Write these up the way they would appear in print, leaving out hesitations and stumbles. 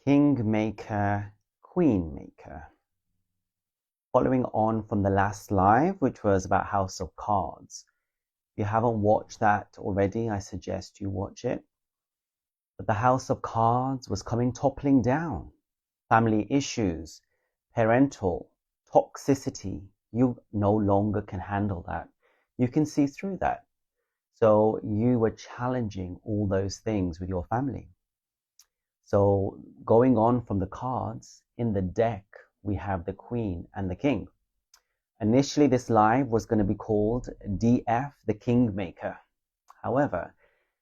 Kingmaker, Queenmaker. Following on from the last live, which was about House of Cards. If you haven't watched that already, I suggest you watch it. But the House of Cards was coming toppling down. Family issues, parental, toxicity. You no longer can handle that. You can see through that. So you were challenging all those things with your family. So going on from the cards, in the deck, we have the Queen and the King. Initially, this live was going to be called DF, the Kingmaker. However,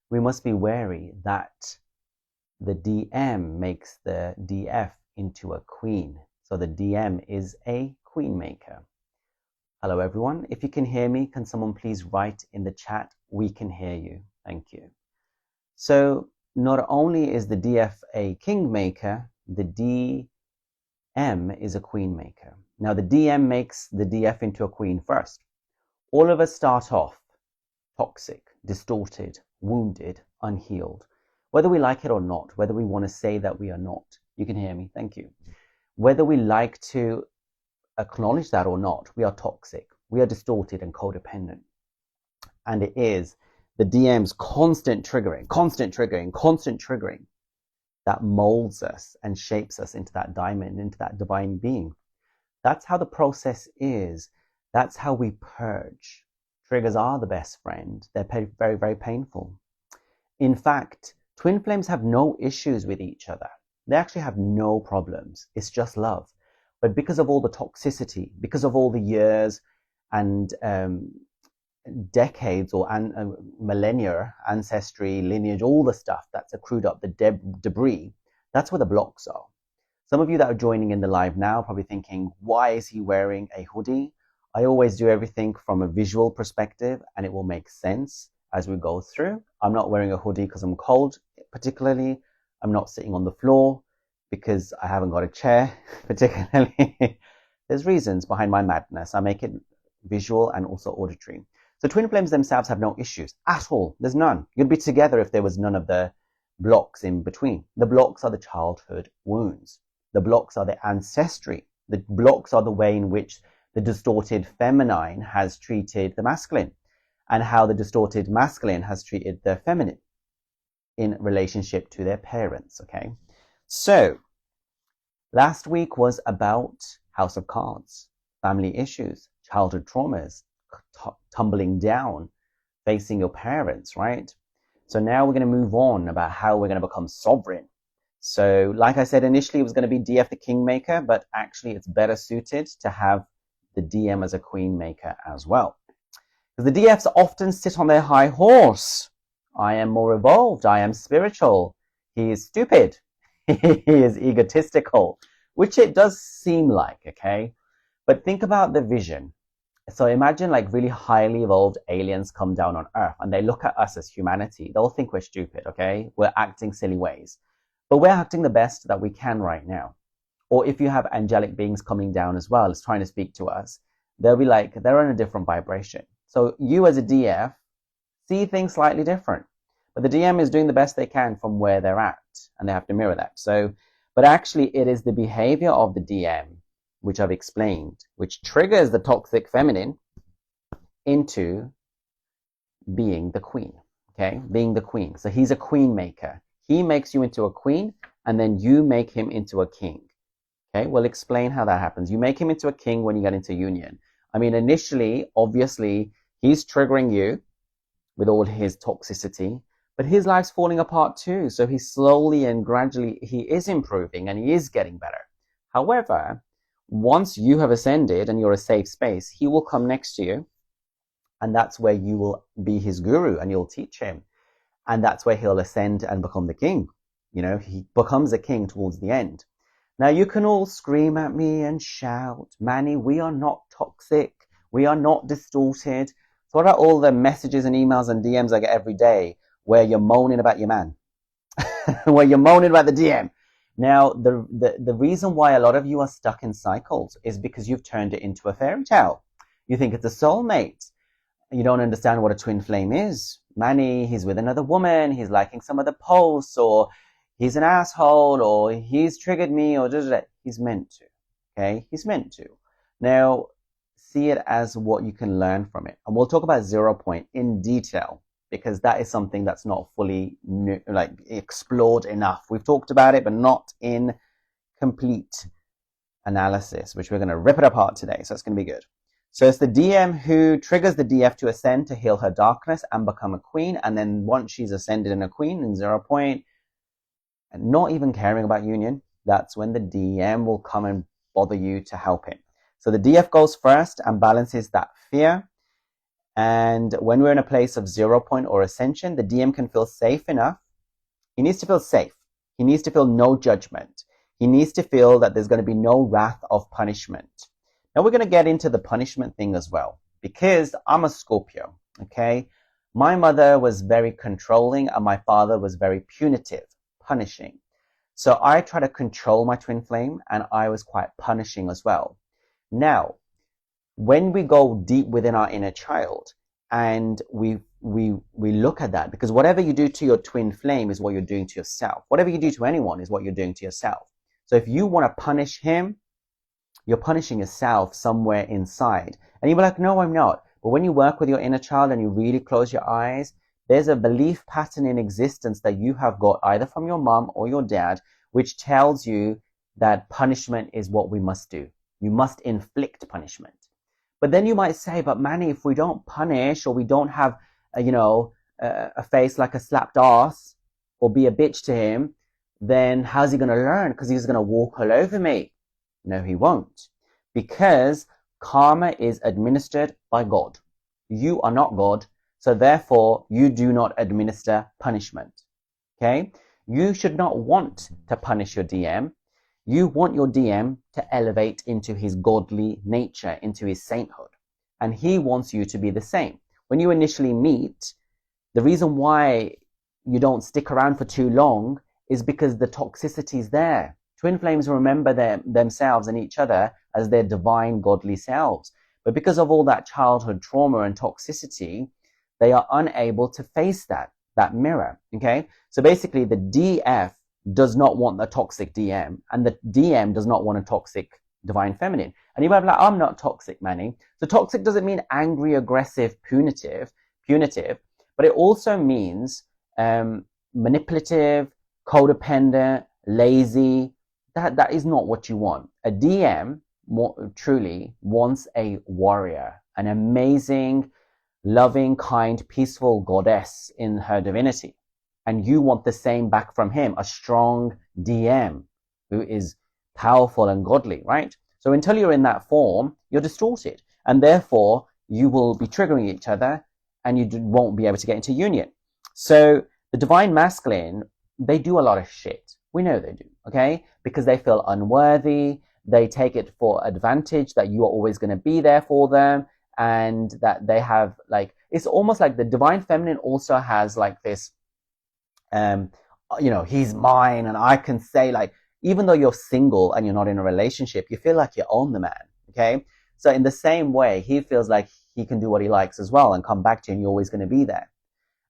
we must be wary that the DM makes the DF into a Queen. So the DM is a Queenmaker. Hello, everyone. If you can hear me, can someone please write in the chat, "We can hear you." Thank you. So not only is the DF a Kingmaker, the DM is a Queenmaker. Now the DM makes the DF into a Queen first. All of us start off toxic, distorted, wounded, unhealed. Whether we like it or not, whether we want to say that we are not. You can hear me, thank you. Whether we like to acknowledge that or not, we are toxic. We are distorted and codependent. And it is the DM's constant triggering that molds us and shapes us into that diamond, into that divine being. That's how the process is. That's how we purge. Triggers are the best friend. They're very, very painful. In fact, twin flames have no issues with each other. They actually have no problems. It's just love. But because of all the toxicity, because of all the years and decades or millennia, ancestry, lineage, all the stuff that's accrued up, the debris, that's where the blocks are. Some of you that are joining in the live now are probably thinking, why is he wearing a hoodie? I always do everything from a visual perspective and it will make sense as we go through. I'm not wearing a hoodie because I'm cold, particularly. I'm not sitting on the floor because I haven't got a chair, particularly. There's reasons behind my madness. I make it visual and also auditory. So twin flames themselves have no issues at all. There's none. You'd be together if there was none of the blocks in between. The blocks are the childhood wounds. The blocks are the ancestry. The blocks are the way in which the distorted feminine has treated the masculine and how the distorted masculine has treated the feminine in relationship to their parents, okay? So, last week was about House of Cards, family issues, childhood traumas, tumbling down, facing your parents, right? So now we're going to move on about how we're going to become sovereign. So like I said, initially it was going to be DF the Kingmaker, but actually it's better suited to have the DM as a Queenmaker as well. Because the DFs often sit on their high horse. I am more evolved. I am spiritual. He is stupid. He is egotistical, which it does seem like, okay? But think about the vision. So imagine like really highly evolved aliens come down on Earth and they look at us as humanity. They'll think we're stupid, okay? We're acting silly ways. But we're acting the best that we can right now. Or if you have angelic beings coming down as well, as trying to speak to us, they'll be like, they're on a different vibration. So you as a DF see things slightly different. But the DM is doing the best they can from where they're at, and they have to mirror that. So, but actually it is the behavior of the DM, which I've explained, which triggers the toxic feminine into being the queen, okay? Being the queen. So he's a queen maker. He makes you into a queen, and then you make him into a king, okay? We'll explain how that happens. You make him into a king when you get into union. I mean, initially, obviously, he's triggering you with all his toxicity, but his life's falling apart too. So he slowly and gradually, he is improving and he is getting better. However, once you have ascended and you're a safe space, he will come next to you. And that's where you will be his guru and you'll teach him. And that's where he'll ascend and become the king. You know, he becomes a king towards the end. Now you can all scream at me and shout, Manny, we are not toxic. We are not distorted. So what are all the messages and emails and DMs I get every day where you're moaning about your man? Where you're moaning about the DM? Now, the reason why a lot of you are stuck in cycles is because you've turned it into a fairy tale. You think it's a soulmate. You don't understand what a twin flame is. Manny, he's with another woman. He's liking some of the posts, or he's an asshole, or he's triggered me, or he's meant to. Okay, he's meant to. Now, see it as what you can learn from it. And we'll talk about 0 point in detail, because that is something that's not fully explored enough. We've talked about it, but not in complete analysis, which we're going to rip it apart today. So it's going to be good. So it's the DM who triggers the DF to ascend to heal her darkness and become a queen. And then once she's ascended and a queen in 0 point, and not even caring about union, that's when the DM will come and bother you to help him. So the DF goes first and balances that fear. And when we're in a place of 0 point or ascension, the DM can feel safe enough. He needs to feel safe. He needs to feel no judgment. He needs to feel that there's going to be no wrath of punishment. Now we're going to get into the punishment thing as well, because I'm a Scorpio, okay? My mother was very controlling and my father was very punitive, punishing. So I try to control my twin flame, and I was quite punishing as well. Now, when we go deep within our inner child and we look at that, because whatever you do to your twin flame is what you're doing to yourself. Whatever you do to anyone is what you're doing to yourself. So if you want to punish him, you're punishing yourself somewhere inside. And you'll be like, no, I'm not. But when you work with your inner child and you really close your eyes, there's a belief pattern in existence that you have got either from your mom or your dad, which tells you that punishment is what we must do. You must inflict punishment. But then you might say, but Manny, if we don't punish, or we don't have, a face like a slapped ass, or be a bitch to him, then how's he going to learn? Because he's going to walk all over me. No, he won't. Because karma is administered by God. You are not God, so therefore you do not administer punishment. Okay? You should not want to punish your DM. You want your DM to elevate into his godly nature, into his sainthood. And he wants you to be the same. When you initially meet, the reason why you don't stick around for too long is because the toxicity is there. Twin flames remember themselves and each other as their divine godly selves. But because of all that childhood trauma and toxicity, they are unable to face that mirror. Okay? So basically the DF does not want the toxic DM, and the DM does not want a toxic divine feminine. And you might be like, I'm not toxic, Manny. So toxic doesn't mean angry, aggressive, punitive, but it also means manipulative, codependent, lazy. That is not what you want. A DM truly wants a warrior, an amazing, loving, kind, peaceful goddess in her divinity. And you want the same back from him, a strong DM who is powerful and godly, right? So until you're in that form, you're distorted. And therefore, you will be triggering each other and you won't be able to get into union. So the divine masculine, they do a lot of shit. We know they do, okay? Because they feel unworthy. They take it for advantage that you are always going to be there for them. And that they have it's almost like the divine feminine also has this, he's mine and I can say even though you're single and you're not in a relationship, you feel like you own the man, okay? So in the same way, he feels like he can do what he likes as well and come back to you and you're always going to be there.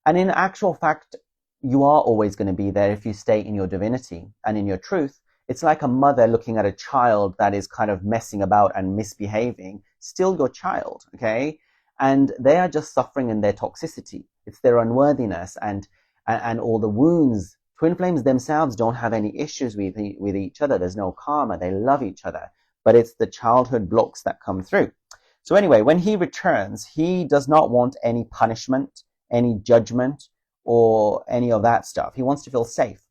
And in actual fact, you are always going to be there if you stay in your divinity and in your truth. It's like a mother looking at a child that is kind of messing about and misbehaving, still your child, okay? And they are just suffering in their toxicity. It's their unworthiness and all the wounds. Twin flames themselves don't have any issues with each other. There's no karma. They love each other. But it's the childhood blocks that come through. So anyway, when he returns, he does not want any punishment, any judgment, or any of that stuff. He wants to feel safe.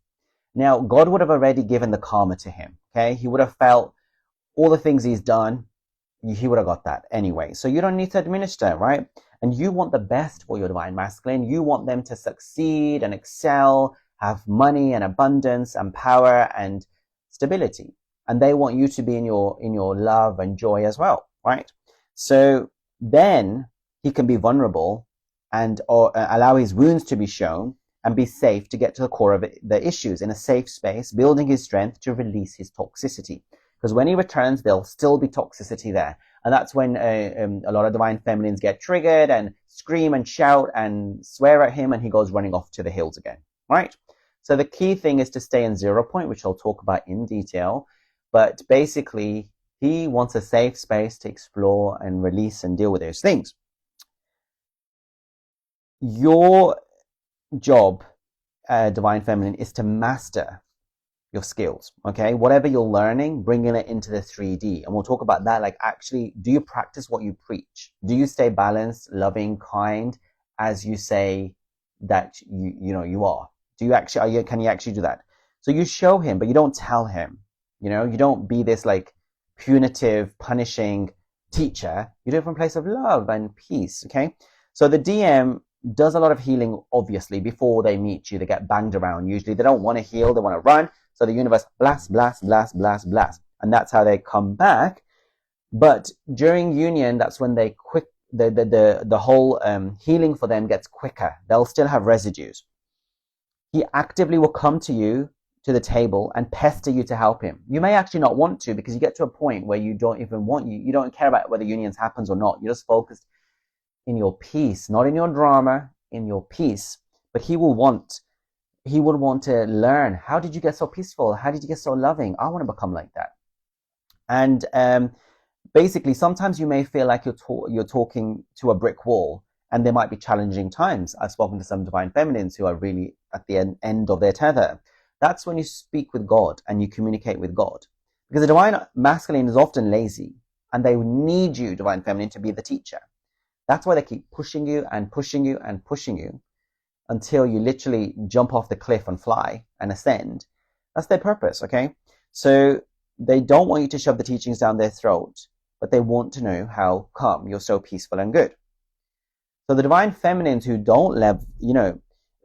Now, God would have already given the karma to him, okay? He would have felt all the things he's done. He would have got that anyway. So you don't need to administer, right? And you want the best for your divine masculine. You want them to succeed and excel, have money and abundance and power and stability. And they want you to be in your love and joy as well, right? So then he can be vulnerable or allow his wounds to be shown and be safe to get to the core of the issues in a safe space, building his strength to release his toxicity. Because when he returns, there'll still be toxicity there. And that's when a lot of divine feminines get triggered and scream and shout and swear at him, and he goes running off to the hills again, right? So the key thing is to stay in 0 point, which I'll talk about in detail. But basically, he wants a safe space to explore and release and deal with those things. Your job, Divine Feminine, is to master your skills, okay? Whatever you're learning, bringing it into the 3D. And we'll talk about that. Like, actually, do you practice what you preach? Do you stay balanced, loving, kind, as you say that you are? Do you actually, can you actually do that? So you show him, but you don't tell him, you don't be this like punitive, punishing teacher. You do it from a place of love and peace, okay? So the DM does a lot of healing, obviously, before they meet you. They get banged around. Usually they don't want to heal, they want to run. So the universe blast, blast, blast, blast, blast. And that's how they come back. But during union, that's when the whole healing for them gets quicker. They'll still have residues. He actively will come to you, to the table, and pester you to help him. You may actually not want to, because you get to a point where you don't even want you don't care about whether unions happens or not. You're just focused in your peace, not in your drama, in your peace. But he would want to learn, how did you get so peaceful? How did you get so loving? I want to become like that. And basically, sometimes you may feel like you're talking to a brick wall, and there might be challenging times. I've spoken to some Divine Feminines who are really at the end of their tether. That's when you speak with God and you communicate with God. Because the Divine Masculine is often lazy, and they need you, Divine Feminine, to be the teacher. That's why they keep pushing you and pushing you and pushing you until you literally jump off the cliff and fly and ascend. That's their purpose, okay? So they don't want you to shove the teachings down their throat, but they want to know how come you're so peaceful and good. So the Divine Feminines who don't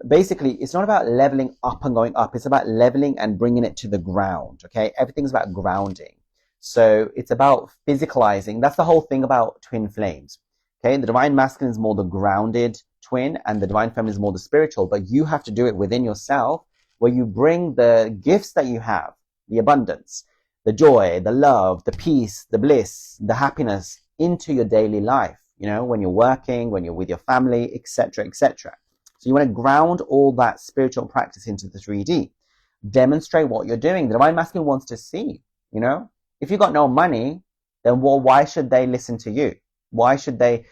basically, it's not about leveling up and going up. It's about leveling and bringing it to the ground, okay? Everything's about grounding. So it's about physicalizing. That's the whole thing about twin flames, okay? The Divine Masculine is more the grounded twin, and the Divine Feminine is more the spiritual, but you have to do it within yourself, where you bring the gifts that you have, the abundance, the joy, the love, the peace, the bliss, the happiness into your daily life, when you're working, when you're with your family, etc., etc. So you want to ground all that spiritual practice into the 3D. Demonstrate what you're doing. The Divine Masculine wants to see, If you've got no money, then why should they listen to you? Why should they,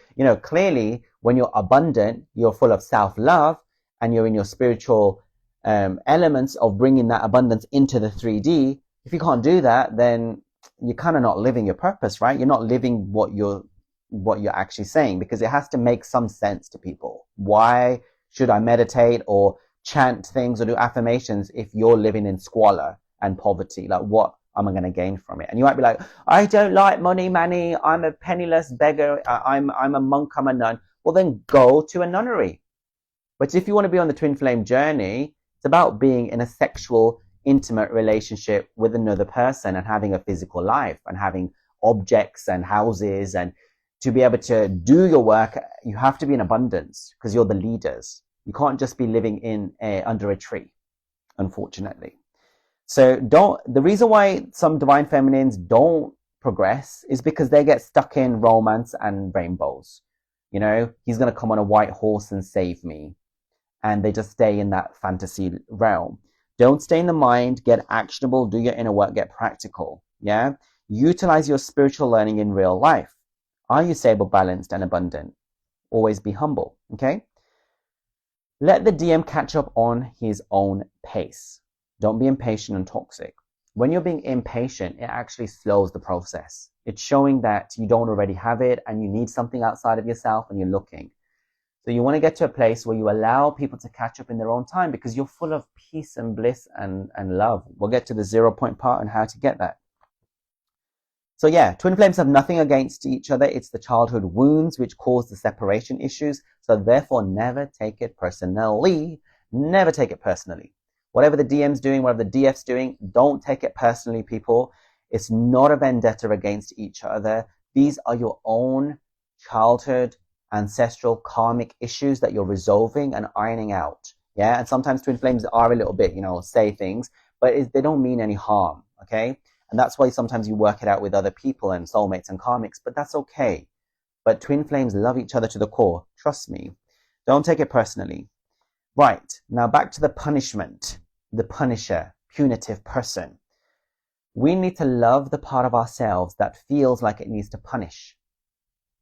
clearly when you're abundant, you're full of self-love, and you're in your spiritual elements of bringing that abundance into the 3D. If you can't do that, then you're kind of not living your purpose, right? You're not living what you're actually saying, because it has to make some sense to people. Why should I meditate or chant things or do affirmations if you're living in squalor and poverty? Like, what am I going to gain from it? And you might be like, I don't like money, Manny. I'm a penniless beggar. I'm a monk. I'm a nun. Well, then go to a nunnery. But if you want to be on the twin flame journey, it's about being in a sexual, intimate relationship with another person and having a physical life and having objects and houses. And to be able to do your work, you have to be in abundance, because you're the leaders. You can't just be living under a tree, unfortunately. So the reason why some Divine Feminines don't progress is because they get stuck in romance and rainbows. He's going to come on a white horse and save me. And they just stay in that fantasy realm. Don't stay in the mind, get actionable, do your inner work, get practical. Yeah. Utilize your spiritual learning in real life. Are you stable, balanced, and abundant? Always be humble. Okay. Let the DM catch up on his own pace. Don't be impatient and toxic. When you're being impatient, it actually slows the process. It's showing that you don't already have it and you need something outside of yourself, and you're looking. So you want to get to a place where you allow people to catch up in their own time, because you're full of peace and bliss and love. We'll get to the 0 point part and how to get that. So yeah, twin flames have nothing against each other. It's the childhood wounds which cause the separation issues. So therefore, never take it personally. Never take it personally. Whatever the DM's doing, whatever the DF's doing, don't take it personally, people. It's not a vendetta against each other. These are your own childhood, ancestral, karmic issues that you're resolving and ironing out. Yeah, and sometimes twin flames are a little bit, say things, but they don't mean any harm, okay? And that's why sometimes you work it out with other people and soulmates and karmics, but that's okay. But twin flames love each other to the core. Trust me. Don't take it personally. Right, now back to the punishment. the punisher, punitive person. We need to love the part of ourselves that feels like it needs to punish,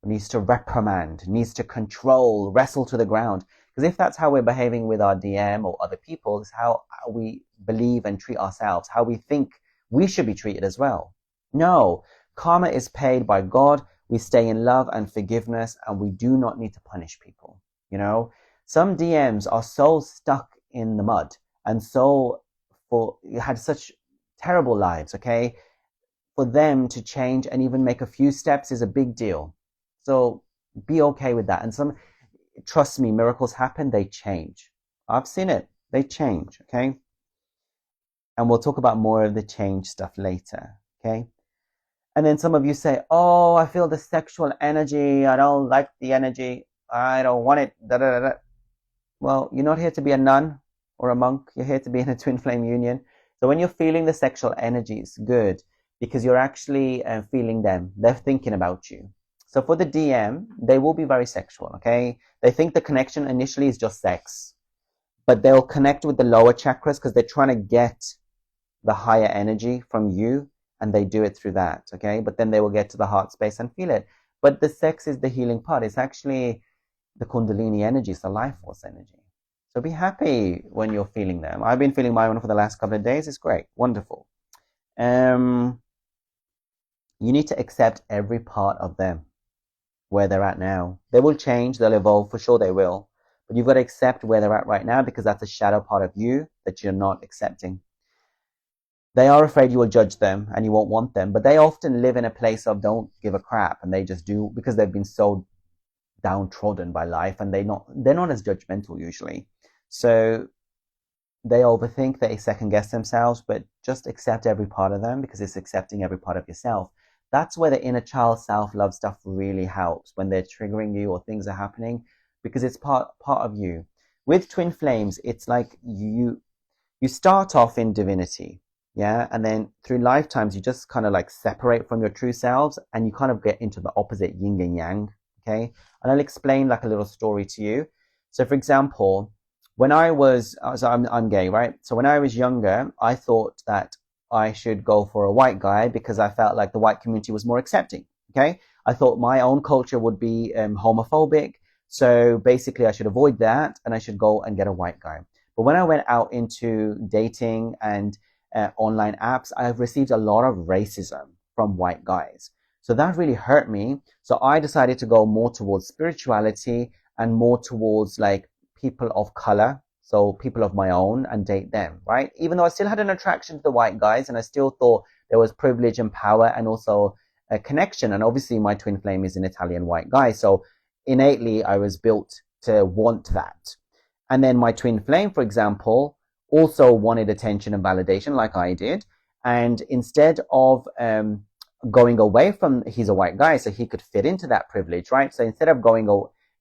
needs to reprimand, needs to control, wrestle to the ground. Because if that's how we're behaving with our DM or other people, it's how we believe and treat ourselves, how we think we should be treated as well. No, karma is paid by God. We stay in love and forgiveness, and we do not need to punish people. You know, some DMs are so stuck in the mud and had such terrible lives, okay? For them to change and even make a few steps is a big deal. So be okay with that. And trust me, miracles happen, they change. I've seen it, they change, okay? And we'll talk about more of the change stuff later, okay? And then some of you say, oh, I feel the sexual energy, I don't like the energy, I don't want it, da da da da. Well, you're not here to be a nun or a monk, you're here to be in a twin flame union. So when you're feeling the sexual energies, good, because you're actually feeling them, they're thinking about you. So for the DM, they will be very sexual, okay? They think the connection initially is just sex, but they'll connect with the lower chakras because they're trying to get the higher energy from you, and they do it through that, okay? But then they will get to the heart space and feel it. But the sex is the healing part. It's actually the Kundalini energy, it's the life force energy. So be happy when you're feeling them. I've been feeling my one for the last couple of days. It's great, wonderful. You need to accept every part of them where they're at now. They will change, they'll evolve, for sure they will. But you've got to accept where they're at right now because that's a shadow part of you that you're not accepting. They are afraid you will judge them and you won't want them, but they often live in a place of don't give a crap, and they just do because they've been so downtrodden by life, and they're not as judgmental usually. So they overthink, they second guess themselves, but just accept every part of them because it's accepting every part of yourself. That's where the inner child self-love stuff really helps when they're triggering you or things are happening, because it's part of you. With twin flames, it's like you start off in divinity, yeah, and then through lifetimes you just kind of like separate from your true selves and you kind of get into the opposite yin and yang, okay? And I'll explain like a little story to you. So for example, when I'm gay, right? So when I was younger, I thought that I should go for a white guy because I felt like the white community was more accepting, okay? I thought my own culture would be homophobic. So basically I should avoid that and I should go and get a white guy. But when I went out into dating and online apps, I've received a lot of racism from white guys. So that really hurt me. So I decided to go more towards spirituality and more towards like people of color, so people of my own, and date them, right? Even though I still had an attraction to the white guys and I still thought there was privilege and power and also a connection. And obviously my twin flame is an Italian white guy. So innately I was built to want that. And then my twin flame, for example, also wanted attention and validation like I did. And instead of going away from, he's a white guy, so he could fit into that privilege, right? So instead of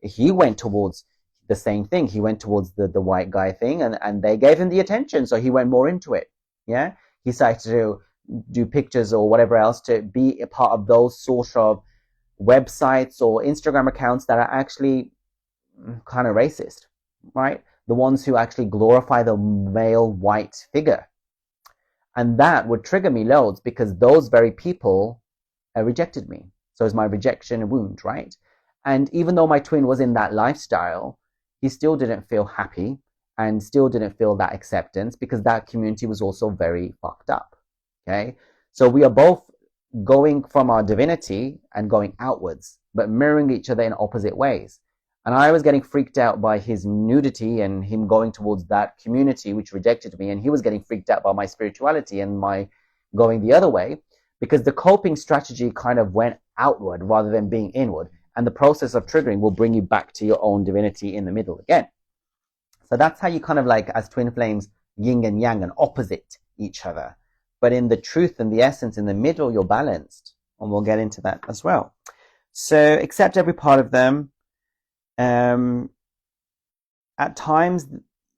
he went towards the same thing. He went towards the white guy thing, and they gave him the attention, so he went more into it. Yeah, he started to do pictures or whatever else to be a part of those sort of websites or Instagram accounts that are actually kind of racist, right? The ones who actually glorify the male white figure. And that would trigger me loads because those very people rejected me. So it's my rejection wound, right? And even though my twin was in that lifestyle, he still didn't feel happy and still didn't feel that acceptance because that community was also very fucked up. Okay. So we are both going from our divinity and going outwards, but mirroring each other in opposite ways. And I was getting freaked out by his nudity and him going towards that community, which rejected me. And he was getting freaked out by my spirituality and my going the other way, because the coping strategy kind of went outward rather than being inward. And the process of triggering will bring you back to your own divinity in the middle again. So that's how you kind of like, as twin flames, yin and yang and opposite each other. But in the truth and the essence, in the middle, you're balanced. And we'll get into that as well. So accept every part of them. At times,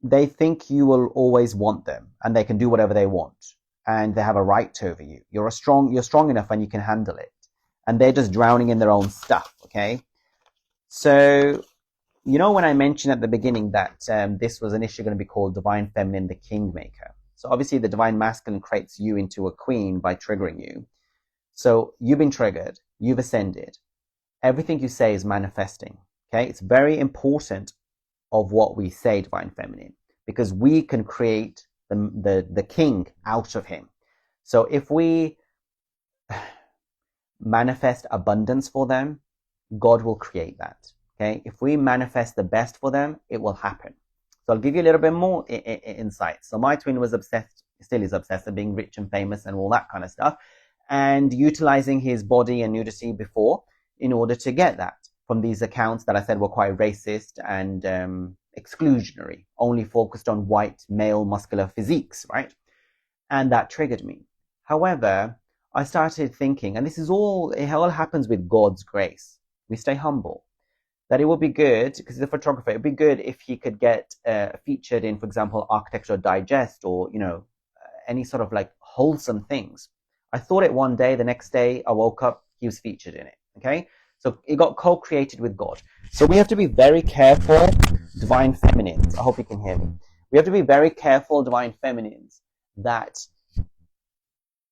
they think you will always want them and they can do whatever they want. And they have a right over you. You're strong enough and you can handle it. And they're just drowning in their own stuff, okay? So, you know when I mentioned at the beginning that this was initially going to be called Divine Feminine, the Kingmaker, So obviously the divine masculine creates you into a queen by triggering you. So you've been triggered, you've ascended. Everything you say is manifesting. Okay, it's very important of what we say, divine feminine, because we can create the king out of him. So if we manifest abundance for them, God will create that. Okay, if we manifest the best for them, it will happen. So I'll give you a little bit more insight. So my twin was obsessed, still is obsessed with being rich and famous and all that kind of stuff, and utilizing his body and nudity before in order to get that from these accounts that I said were quite racist and exclusionary, only focused on white male muscular physiques, right? And that triggered me. However, I started thinking, and it all happens with God's grace. We stay humble. That it would be good, because he's a photographer, it would be good if he could get featured in, for example, Architectural Digest or, any sort of like wholesome things. I thought it one day, the next day I woke up, he was featured in it. Okay? So it got co-created with God. So we have to be very careful, divine feminines. I hope you can hear me. We have to be very careful, divine feminines, that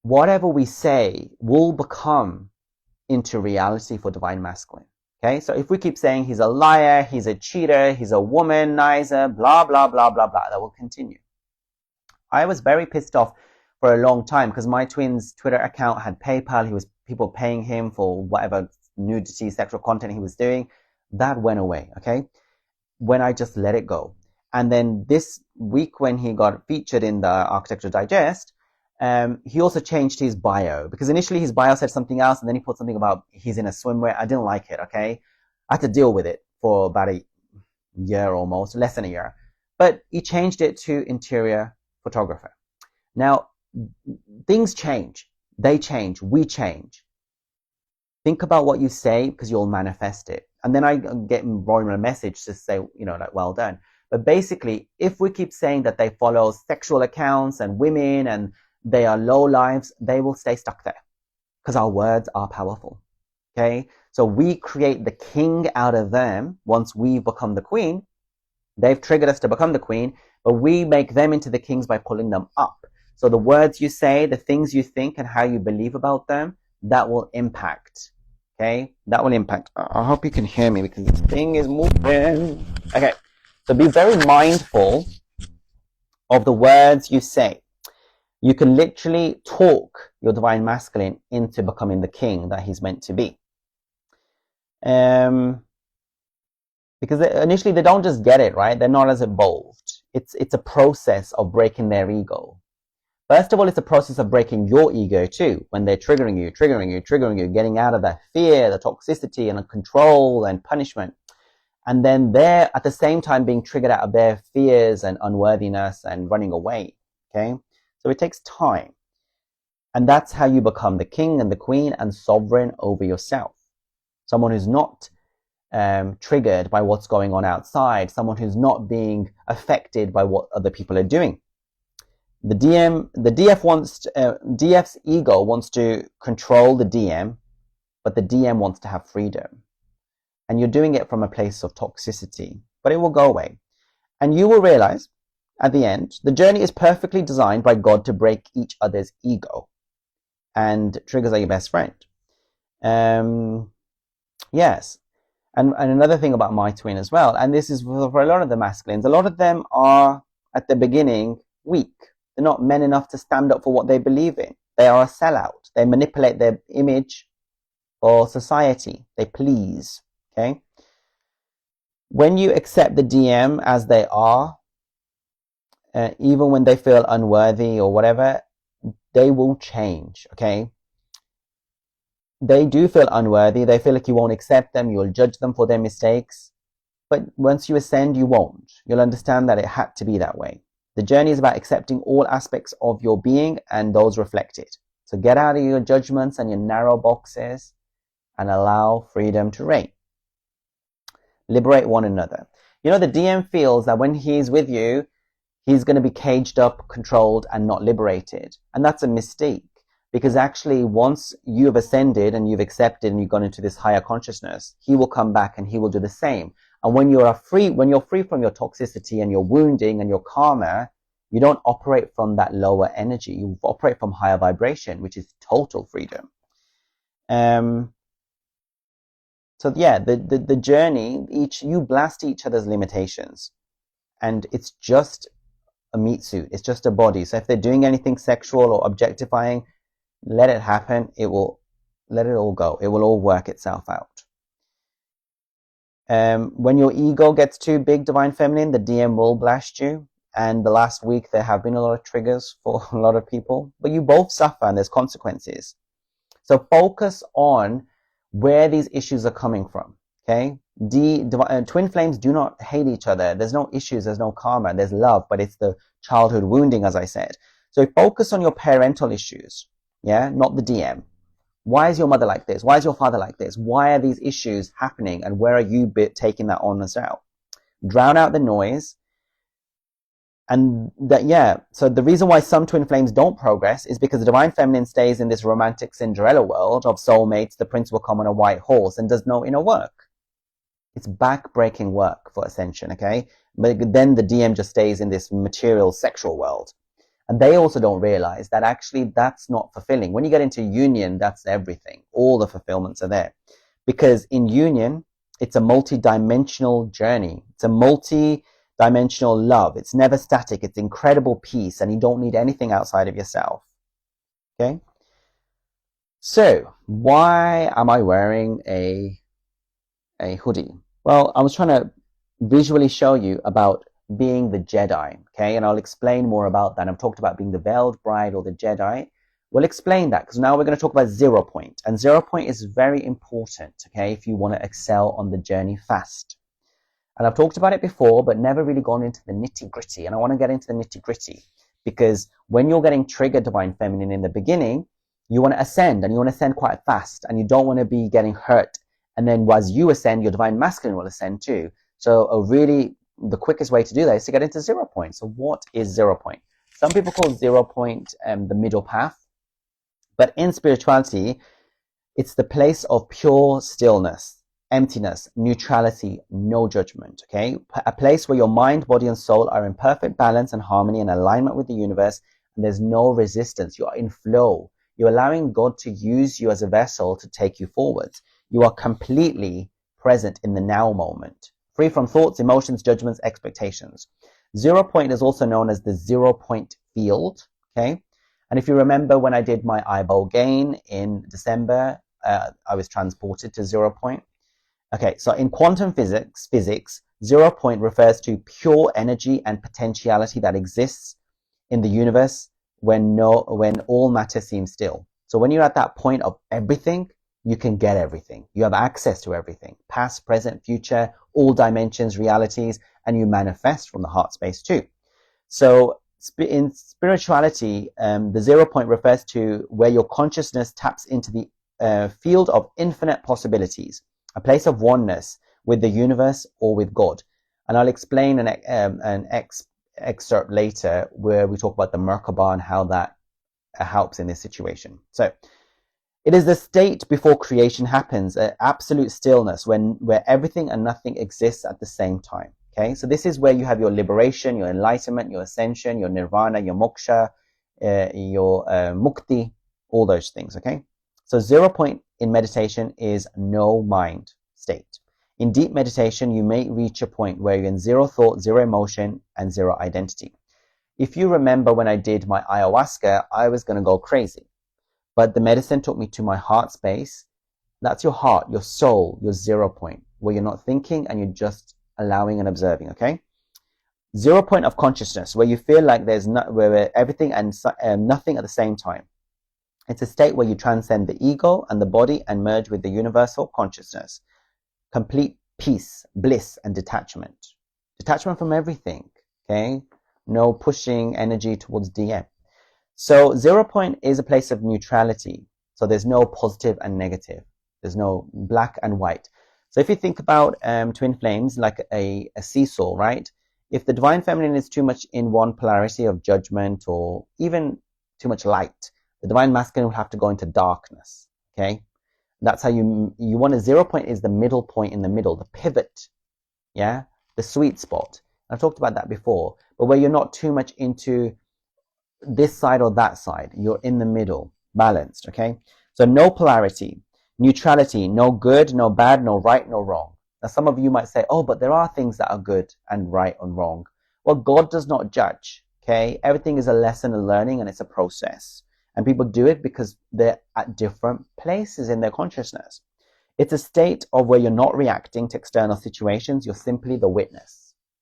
whatever we say will become into reality for divine masculine. Okay, so if we keep saying he's a liar, he's a cheater, he's a womanizer, blah, blah, blah, blah, blah, that will continue. I was very pissed off for a long time because my twin's Twitter account had PayPal. He was people paying him for whatever nudity, sexual content he was doing. That went away, okay? When I just let it go. And then this week when he got featured in the Architectural Digest, he also changed his bio, because initially his bio said something else and then he put something about he's in a swimwear. I didn't like it, okay? I had to deal with it for about a year almost, less than a year. But he changed it to interior photographer. Now, things change. They change. We change. Think about what you say because you'll manifest it. And then I get Roy a message to say, like, well done. But basically, if we keep saying that they follow sexual accounts and women and they are low lives, they will stay stuck there because our words are powerful. Okay? So we create the king out of them once we become the queen. They've triggered us to become the queen, but we make them into the kings by pulling them up. So the words you say, the things you think, and how you believe about them, that will impact. Okay? That will impact. I hope you can hear me because this thing is moving. Okay. So be very mindful of the words you say. You can literally talk your divine masculine into becoming the king that he's meant to be. Because initially they don't just get it, right? They're not as evolved. It's a process of breaking their ego. First of all, it's a process of breaking your ego too, when they're triggering you, getting out of that fear, the toxicity and the control and punishment. And then they're at the same time being triggered out of their fears and unworthiness and running away. Okay? So it takes time. And that's how you become the king and the queen and sovereign over yourself. Someone who's not triggered by what's going on outside. Someone who's not being affected by what other people are doing. The DF's ego wants to control the DM, but the DM wants to have freedom. And you're doing it from a place of toxicity, but it will go away. And you will realize at the end, the journey is perfectly designed by God to break each other's ego. And triggers are your best friend. Yes. And another thing about my twin as well, and this is for a lot of the masculines, a lot of them are at the beginning weak. They're not men enough to stand up for what they believe in. They are a sellout. They manipulate their image for society. They please. Okay? When you accept the DM as they are, even when they feel unworthy or whatever, they will change. Okay? They do feel unworthy. They feel like you won't accept them. You'll judge them for their mistakes. But once you ascend, you won't. You'll understand that it had to be that way. The journey is about accepting all aspects of your being and those reflected. So get out of your judgments and your narrow boxes and allow freedom to reign. Liberate one another. The DM feels that when he's with you, he's going to be caged up, controlled, and not liberated. And that's a mistake. Because actually, once you've ascended and you've accepted and you've gone into this higher consciousness, he will come back and he will do the same. And when you're free from your toxicity and your wounding and your karma, You don't operate from that lower energy. You operate from higher vibration, which is total freedom. So yeah, the journey, you blast each other's limitations, and it's just a meat suit. It's just a body. So if they're doing anything sexual or objectifying, let it happen. Let it all go. It will all work itself out. When your ego gets too big, Divine Feminine, the DM will blast you. And the last week, there have been a lot of triggers for a lot of people. But you both suffer, and there's consequences. So focus on where these issues are coming from. Okay? Twin flames do not hate each other. There's no issues. There's no karma. There's love, but it's the childhood wounding, as I said. So focus on your parental issues. Yeah? Not the DM. Why is your mother like this? Why is your father like this? Why are these issues happening? And where are you taking that on as well? Drown out the noise. And that, yeah, so the reason why some twin flames don't progress is because the Divine Feminine stays in this romantic Cinderella world of soulmates, the prince will come on a white horse, and does no inner work. It's back-breaking work for ascension, okay? But then the DM just stays in this material sexual world. And they also don't realize that actually that's not fulfilling. When you get into union, that's everything. All the fulfillments are there. Because in union, it's a multi-dimensional journey. It's a multi-dimensional love. It's never static. It's incredible peace, and you don't need anything outside of yourself. Okay? So, why am I wearing a hoodie? Well, I was trying to visually show you about being the Jedi, okay? And I'll explain more about that. I've talked about being the veiled bride or the Jedi. We'll explain that, because now we're going to talk about 0 point. And 0 point is very important, okay, if you want to excel on the journey fast. And I've talked about it before, but never really gone into the nitty-gritty. And I want to get into the nitty-gritty, because when you're getting triggered, Divine Feminine, in the beginning, you want to ascend, and you want to ascend quite fast, and you don't want to be getting hurt. And then as you ascend, your Divine Masculine will ascend too. So the quickest way to do that is to get into 0 point. So what is 0 point? Some people call 0 point the middle path. But in spirituality, it's the place of pure stillness, emptiness, neutrality, no judgment, okay? A place where your mind, body, and soul are in perfect balance and harmony and alignment with the universe, and there's no resistance. You're in flow. You're allowing God to use you as a vessel to take you forward. You are completely present in the now moment, free from thoughts, emotions, judgments, expectations. 0 point is also known as the 0 point field, okay? And if you remember when I did my eyeball gain in December, I was transported to 0 point. Okay, so in quantum physics, 0 point refers to pure energy and potentiality that exists in the universe when all matter seems still. So when you're at that point of everything, you can get everything. You have access to everything. Past, present, future, all dimensions, realities, and you manifest from the heart space too. So in spirituality, the 0 point refers to where your consciousness taps into the field of infinite possibilities, a place of oneness with the universe or with God. And I'll explain an excerpt later where we talk about the Merkaba and how that helps in this situation. So it is the state before creation happens, absolute stillness, where everything and nothing exists at the same time. Okay, so this is where you have your liberation, your enlightenment, your ascension, your nirvana, your moksha, your mukti, all those things. Okay, so 0 point in meditation is no mind state. In deep meditation, you may reach a point where you're in zero thought, zero emotion, and zero identity. If you remember when I did my ayahuasca, I was going to go crazy. But the medicine took me to my heart space. That's your heart, your soul, your 0 point, where you're not thinking and you're just allowing and observing, okay? 0 point of consciousness, where you feel like there's where everything and nothing at the same time. It's a state where you transcend the ego and the body and merge with the universal consciousness. Complete peace, bliss, and detachment. Detachment from everything, okay? No pushing energy towards DM. So 0 point is a place of neutrality. So there's no positive and negative. There's no black and white. So if you think about twin flames like a seesaw, right? If the Divine Feminine is too much in one polarity of judgment or even too much light, the Divine Masculine will have to go into darkness, okay? That's how you want a 0 point is the middle point in the middle, the pivot, yeah? The sweet spot. I've talked about that before. but where you're not too much into this side or that side. You're in the middle, balanced, okay? So no polarity, neutrality, no good, no bad, no right, no wrong. Now, some of you might say, oh, but there are things that are good and right and wrong. Well, God does not judge, okay? Everything is a lesson, a learning, and it's a process. And people do it because they're at different places in their consciousness. It's a state of where you're not reacting to external situations. You're simply the witness.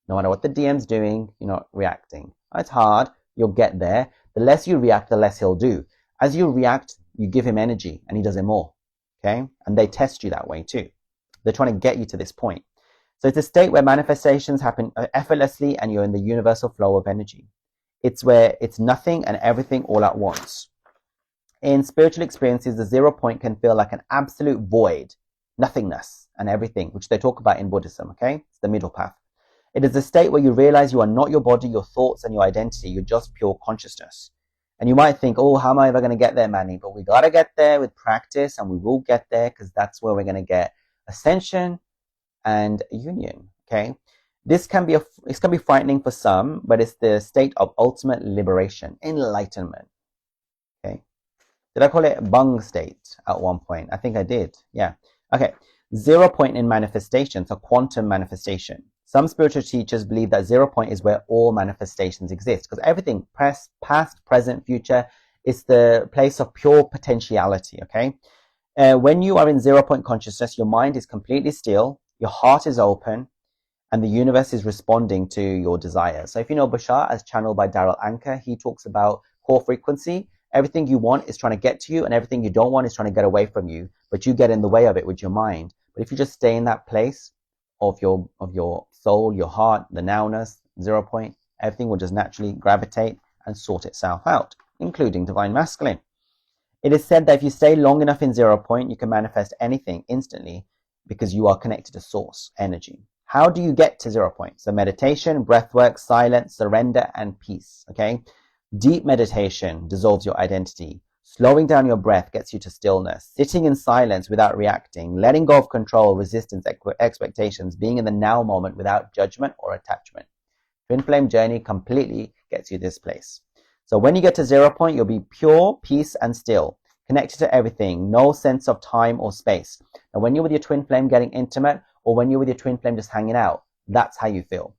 No matter what the DM's doing, you're not reacting. It's hard. You'll get there. The less you react, the less he'll do. As you react, you give him energy and he does it more. Okay? And they test you that way too. They're trying to get you to this point. So it's a state where manifestations happen effortlessly and you're in the universal flow of energy. It's where it's nothing and everything all at once. In spiritual experiences, the 0 point can feel like an absolute void, nothingness and everything, which they talk about in Buddhism, okay? It's the middle path. It is a state where you realize you are not your body, your thoughts, and your identity. You're just pure consciousness. And you might think, oh, how am I ever going to get there, Manny? But we got to get there with practice, and we will get there because that's where we're going to get ascension and union, okay? This can be frightening for some, but it's the state of ultimate liberation, enlightenment, okay? Did I call it Bung state at one point? I think I did, yeah. Okay, 0 point in manifestation, so quantum manifestation. Some spiritual teachers believe that 0 point is where all manifestations exist because everything, past, present, future, is the place of pure potentiality, okay? When you are in 0 point consciousness, your mind is completely still, your heart is open, and the universe is responding to your desires. So if you know Bashar, as channeled by Daryl Anker, he talks about core frequency. Everything you want is trying to get to you, and everything you don't want is trying to get away from you, but you get in the way of it with your mind. But if you just stay in that place of your soul, your heart, the nowness, 0 point, everything will just naturally gravitate and sort itself out, including divine masculine. It is said that if you stay long enough in 0 point, you can manifest anything instantly because you are connected to source energy. How do you get to 0 point? So meditation, breathwork, silence, surrender, and peace, okay? Deep meditation dissolves your identity. Slowing down your breath gets you to stillness. Sitting in silence without reacting. Letting go of control, resistance, expectations. Being in the now moment without judgment or attachment. Twin flame journey completely gets you this place. So when you get to 0 point, you'll be pure, peace, and still. Connected to everything. No sense of time or space. And when you're with your twin flame getting intimate, or when you're with your twin flame just hanging out, that's how you feel.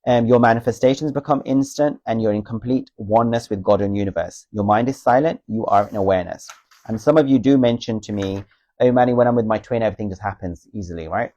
Your manifestations become instant and you're in complete oneness with God and universe. Your mind is silent, you are in awareness. And some of you do mention to me, oh Manny, when I'm with my twin, everything just happens easily, right?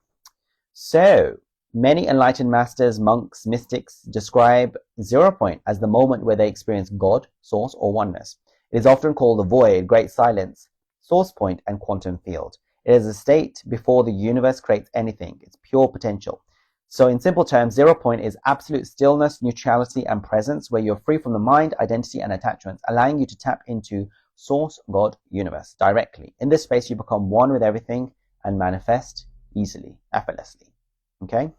So many enlightened masters, monks, mystics describe 0 point as the moment where they experience God, source, or oneness. It is often called the void, great silence, source point, and quantum field. It is a state before the universe creates anything. It's pure potential. So in simple terms, 0 point is absolute stillness, neutrality, and presence where you're free from the mind, identity, and attachments, allowing you to tap into source, God, universe directly. In this space, you become one with everything and manifest easily, effortlessly. Okay?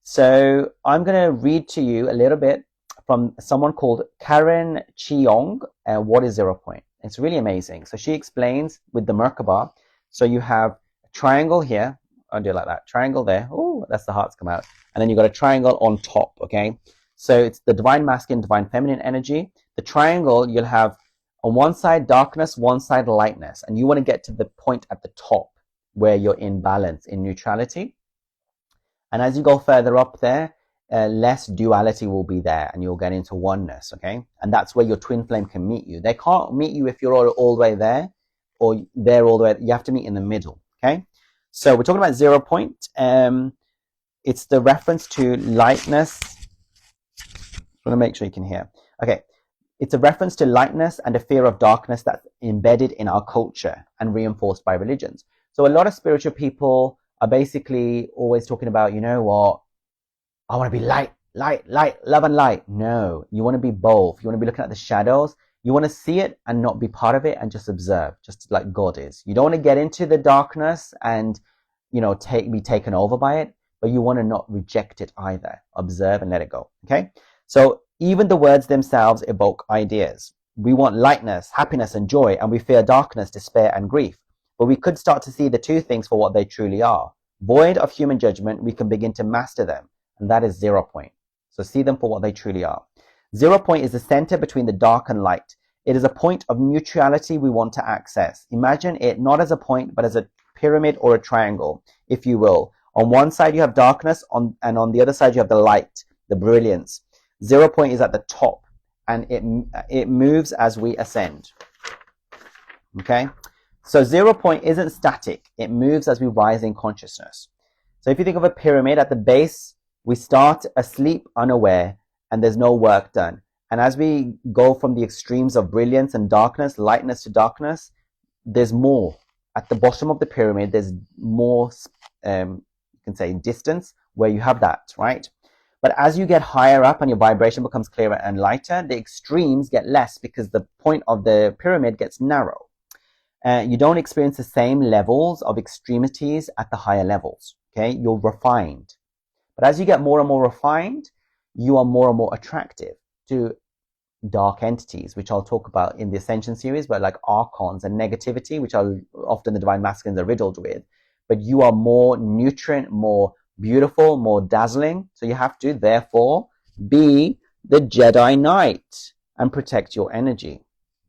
So I'm going to read to you a little bit from someone called Karen Cheong, what is 0 point. It's really amazing. So she explains with the Merkaba. So you have a triangle here. I'll do it like that. Triangle there. Oh, that's the hearts come out. And then you've got a triangle on top, okay? So it's the divine masculine, divine feminine energy. The triangle, you'll have on one side darkness, one side lightness. And you want to get to the point at the top where you're in balance, in neutrality. And as you go further up there, less duality will be there and you'll get into oneness, okay? And that's where your twin flame can meet you. They can't meet you if you're all the way there or there all the way. You have to meet in the middle, okay? So we're talking about 0 point. It's the reference to lightness. I want to make sure you can hear. Okay. It's a reference to lightness and a fear of darkness that's embedded in our culture and reinforced by religions. So a lot of spiritual people are basically always talking about, you know what? I want to be light, love and light. No, you want to be both. You want to be looking at the shadows. You want to see it and not be part of it and just observe, just like God is. You don't want to get into the darkness and, you know, be taken over by it, but you want to not reject it either. Observe and let it go, okay? So even the words themselves evoke ideas. We want lightness, happiness, and joy, and we fear darkness, despair, and grief. But we could start to see the two things for what they truly are. Void of human judgment, we can begin to master them, and that is 0 point. So see them for what they truly are. 0 point is the center between the dark and light. It is a point of neutrality we want to access. Imagine it not as a point, but as a pyramid or a triangle, if you will. On one side you have darkness, and on the other side you have the light, the brilliance. 0 point is at the top, and it moves as we ascend. Okay? So 0 point isn't static. It moves as we rise in consciousness. So if you think of a pyramid, at the base, we start asleep, unaware, and there's no work done. And as we go from the extremes of brilliance and darkness, lightness to darkness, there's more. At the bottom of the pyramid, there's more, you can say, distance where you have that, right? But as you get higher up and your vibration becomes clearer and lighter, the extremes get less because the point of the pyramid gets narrow. You don't experience the same levels of extremities at the higher levels, okay? You're refined. But as you get more and more refined, you are more and more attractive to dark entities, which I'll talk about in the Ascension series, but like archons and negativity, which are often the divine masculines are riddled with. But you are more nutrient, more beautiful, more dazzling. So you have to, therefore, be the Jedi Knight and protect your energy.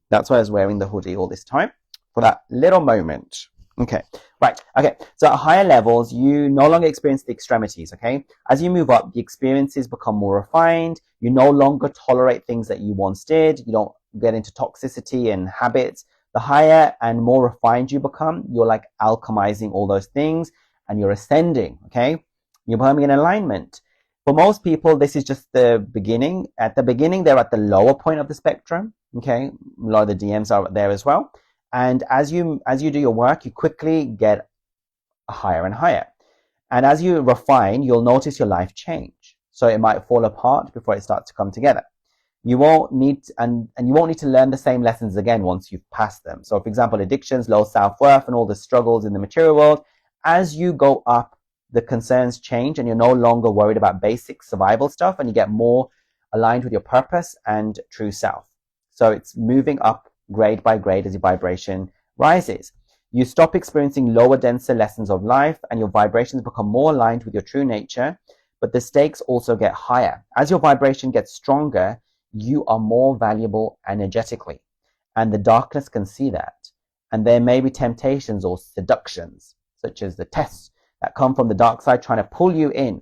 That's why I was wearing the hoodie all this time, for that little moment. Okay, right. Okay, so at higher levels, you no longer experience the extremities, okay? As you move up, the experiences become more refined. You no longer tolerate things that you once did. You don't get into toxicity and habits. The higher and more refined you become, you're like alchemizing all those things and you're ascending, okay? You're becoming in alignment. For most people, this is just the beginning. At the beginning, they're at the lower point of the spectrum, okay? A lot of the DMs are there as well. And as you do your work, you quickly get higher and higher. And as you refine, you'll notice your life change. So it might fall apart before it starts to come together. You won't need and you won't need to learn the same lessons again once you've passed them. So for example, addictions, low self-worth, and all the struggles in the material world, as you go up, the concerns change and you're no longer worried about basic survival stuff, and you get more aligned with your purpose and true self. So it's moving up grade by grade as your vibration rises. You stop experiencing lower, denser lessons of life, and your vibrations become more aligned with your true nature, but the stakes also get higher. As your vibration gets stronger, you are more valuable energetically, and the darkness can see that. And there may be temptations or seductions, such as the tests that come from the dark side trying to pull you in,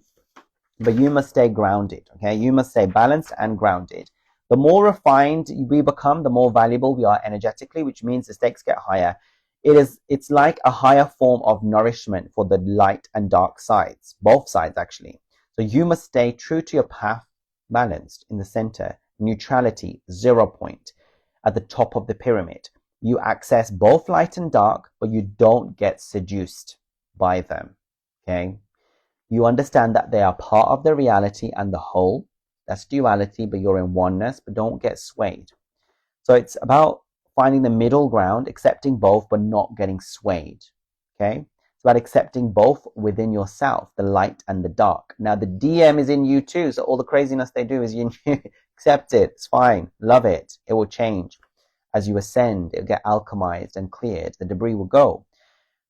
but you must stay grounded, okay? You must stay balanced and grounded. The more refined we become, the more valuable we are energetically, which means the stakes get higher. It's like a higher form of nourishment for the light and dark sides, both sides actually. So you must stay true to your path, balanced in the center, neutrality, 0 point, at the top of the pyramid. You access both light and dark, but you don't get seduced by them, okay? You understand that they are part of the reality and the whole. That's duality, but you're in oneness, but don't get swayed. So it's about finding the middle ground, accepting both, but not getting swayed. Okay? It's about accepting both within yourself, the light and the dark. Now, the DM is in you too, so all the craziness they do is in you. Accept it. It's fine. Love it. It will change. As you ascend, it'll get alchemized and cleared. The debris will go.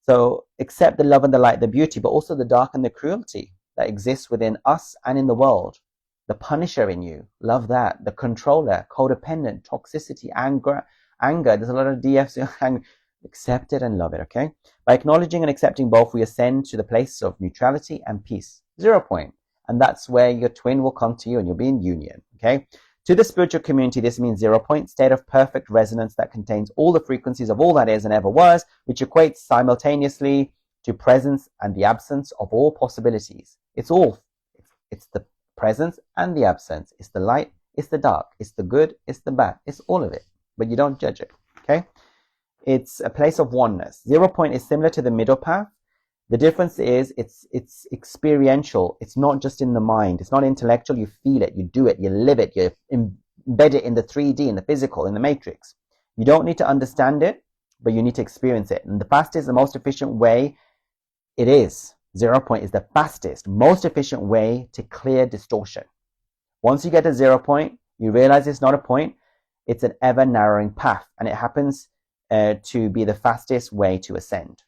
So accept the love and the light, the beauty, but also the dark and the cruelty that exists within us and in the world. The punisher in you, love that. The controller, codependent, toxicity, anger. There's a lot of DFs. Accept it and love it, okay? By acknowledging and accepting both, we ascend to the place of neutrality and peace. 0 point. And that's where your twin will come to you and you'll be in union, okay? To the spiritual community, this means 0 point, state of perfect resonance that contains all the frequencies of all that is and ever was, which equates simultaneously to presence and the absence of all possibilities. It's the presence and the absence. It's the light, it's the dark, it's the good, it's the bad, it's all of it, but you don't judge it, okay? It's a place of oneness. 0 point is similar to the middle path. The difference is it's experiential. It's not just in the mind. It's not intellectual. You feel it, you do it, you live it, you embed it in the 3D, in the physical, in the matrix. You don't need to understand it, but you need to experience it. And the fastest, the most efficient way it is. 0 point is the fastest, most efficient way to clear distortion. Once you get to 0 point, you realize it's not a point. It's an ever narrowing path, and it happens to be the fastest way to ascend.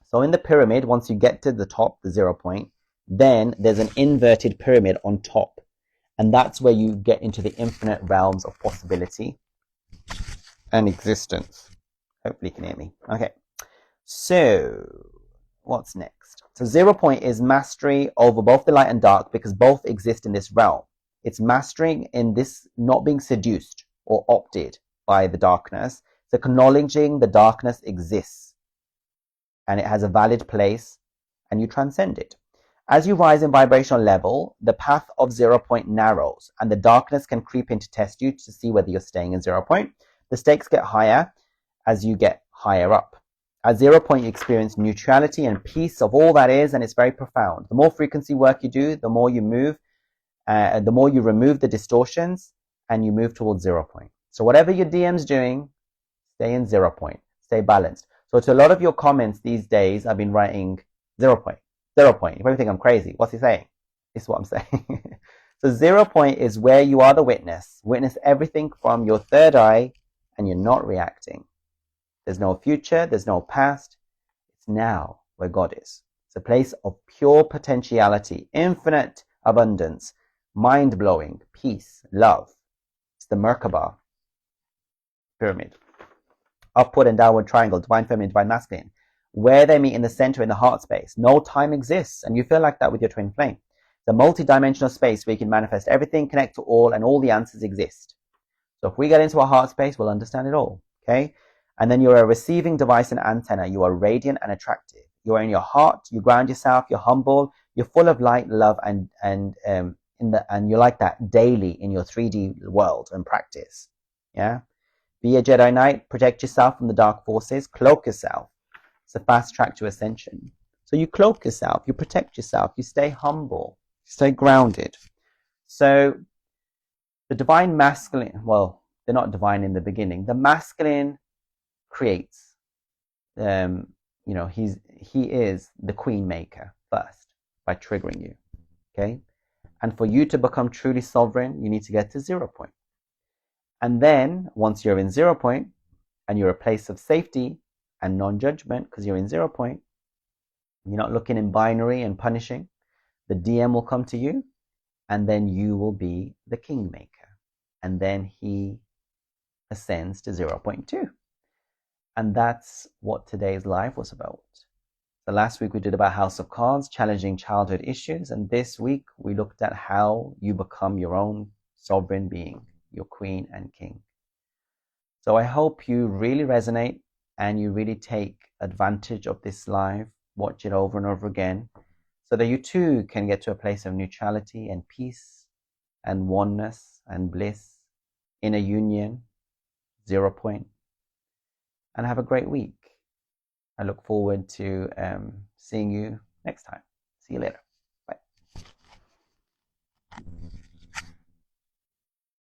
So in the pyramid, once you get to the top, the 0 point, then there's an inverted pyramid on top. And that's where you get into the infinite realms of possibility and existence. Hopefully you can hear me. Okay. So what's next? So 0 point is mastery over both the light and dark, because both exist in this realm. It's mastering in this, not being seduced or opted by the darkness. It's acknowledging the darkness exists and it has a valid place, and you transcend it. As you rise in vibrational level, the path of 0 point narrows and the darkness can creep in to test you to see whether you're staying in 0 point. The stakes get higher as you get higher up. At 0 point, you experience neutrality and peace of all that is, and it's very profound. The more frequency work you do, the more you move, the more you remove the distortions, and you move towards 0 point. So whatever your DM's doing, stay in 0 point. Stay balanced. So to a lot of your comments these days, I've been writing 0 point, 0 point. You probably think I'm crazy. What's he saying? This is what I'm saying. So 0 point is where you are the witness. Witness everything from your third eye, and you're not reacting. There's no future, there's no past. It's now where God is. It's a place of pure potentiality, infinite abundance, mind-blowing, peace, love. It's the Merkaba pyramid. Upward and downward triangle, divine feminine, divine masculine. Where they meet in the center, in the heart space. No time exists, and you feel like that with your twin flame. It's a multi-dimensional space where you can manifest everything, connect to all, and all the answers exist. So if we get into a heart space, we'll understand it all. Okay? And then you're a receiving device and antenna. You are radiant and attractive. You are in your heart. You ground yourself. You're humble. You're full of light, love, and you're like that daily in your 3D world and practice. Yeah. Be a Jedi Knight. Protect yourself from the dark forces. Cloak yourself. It's a fast track to ascension. So you cloak yourself. You protect yourself. You stay humble. You stay grounded. So the divine masculine. Well, they're not divine in the beginning. The masculine creates, he is the Queenmaker first by triggering you. Okay. And for you to become truly sovereign, you need to get to 0 point. And then once you're in 0 point and you're a place of safety and non-judgment, because you're in 0 point, you're not looking in binary and punishing, the DM will come to you, and then you will be the Kingmaker. And then he ascends to 0.2. And that's what today's live was about. So last week we did about House of Cards, challenging childhood issues. And this week we looked at how you become your own sovereign being, your queen and king. So I hope you really resonate and you really take advantage of this live, watch it over and over again, so that you too can get to a place of neutrality and peace and oneness and bliss in a union, 0 point. And have a great week. I look forward to seeing you next time. See you later.